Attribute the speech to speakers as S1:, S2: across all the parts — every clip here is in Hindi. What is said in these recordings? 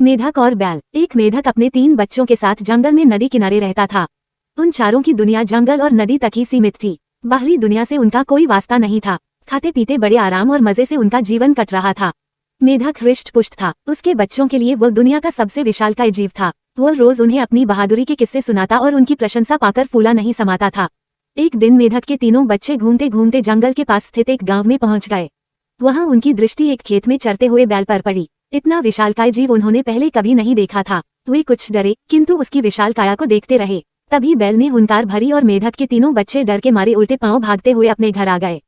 S1: मेढक और बैल। एक मेढक अपने 3 बच्चों के साथ जंगल में नदी किनारे रहता था। उन चारों की दुनिया जंगल और नदी तक ही सीमित थी। बाहरी दुनिया से उनका कोई वास्ता नहीं था। खाते पीते बड़े आराम और मजे से उनका जीवन कट रहा था। मेढक हृष्ट पुष्ट था। उसके बच्चों के लिए वो दुनिया का सबसे विशालकाय जीव था। वो रोज उन्हें अपनी बहादुरी के किस्से सुनाता और उनकी प्रशंसा पाकर फूला नहीं समाता था। एक दिन मेढक के तीनों बच्चे घूमते घूमते जंगल के पास स्थित एक गांव में पहुंच गए। वहां उनकी दृष्टि एक खेत में चरते हुए बैल पर पड़ी। इतना विशालकाय जीव उन्होंने पहले कभी नहीं देखा था। वे कुछ डरे, किंतु उसकी विशाल काया को देखते रहे। तभी बैल ने हुंकार भरी और मेढक के तीनों बच्चे डर के मारे उल्टे पांव भागते हुए अपने घर आ गए।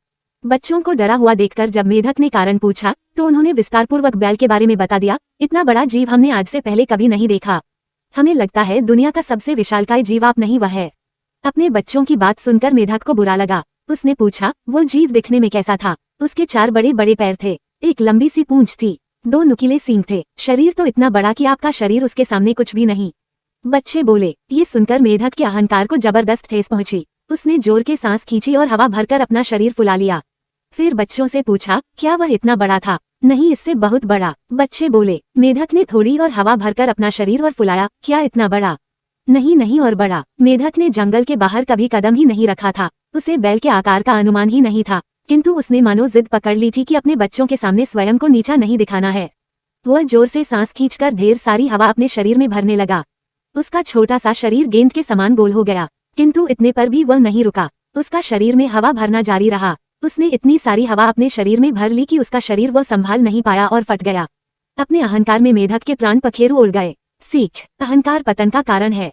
S1: बच्चों को डरा हुआ देखकर जब मेढक ने कारण पूछा तो उन्होंने विस्तारपूर्वक बैल के बारे में बता दिया। इतना बड़ा जीव हमने आज से पहले कभी नहीं देखा। हमें लगता है दुनिया का सबसे विशालकाय जीव आप नहीं वह है। अपने बच्चों की बात सुनकर मेढक को बुरा लगा। उसने पूछा, वो जीव दिखने में कैसा था? उसके 4 बड़े बड़े पैर थे, एक लंबी सी पूंछ थी, 2 नुकीले सींग थे, शरीर तो इतना बड़ा कि आपका शरीर उसके सामने कुछ भी नहीं। बच्चे बोले। ये सुनकर मेढक के अहंकार को जबरदस्त ठेस पहुंची। उसने जोर के सांस खींची और हवा भरकर अपना शरीर फुला लिया। फिर बच्चों से पूछा, क्या वह इतना बड़ा था? नहीं, इससे बहुत बड़ा। बच्चे बोले। मेढक ने थोड़ी और हवा भरकर अपना शरीर और फुलाया। क्या इतना बड़ा? नहीं नहीं, और बड़ा। मेढक ने जंगल के बाहर कभी कदम ही नहीं रखा था। उसे बैल के आकार का अनुमान ही नहीं था, किंतु उसने मानो जिद पकड़ ली थी कि अपने बच्चों के सामने स्वयं को नीचा नहीं दिखाना है। वह जोर से सांस खींचकर ढेर सारी हवा अपने शरीर में भरने लगा। उसका छोटा सा शरीर गेंद के समान गोल हो गया, किंतु इतने पर भी वह नहीं रुका। उसका शरीर में हवा भरना जारी रहा। उसने इतनी सारी हवा अपने शरीर में भर ली कि उसका शरीर वह संभाल नहीं पाया और फट गया। अपने अहंकार में मेढक के प्राण पखेरु उड़ गए। सीख, अहंकार पतन का कारण है।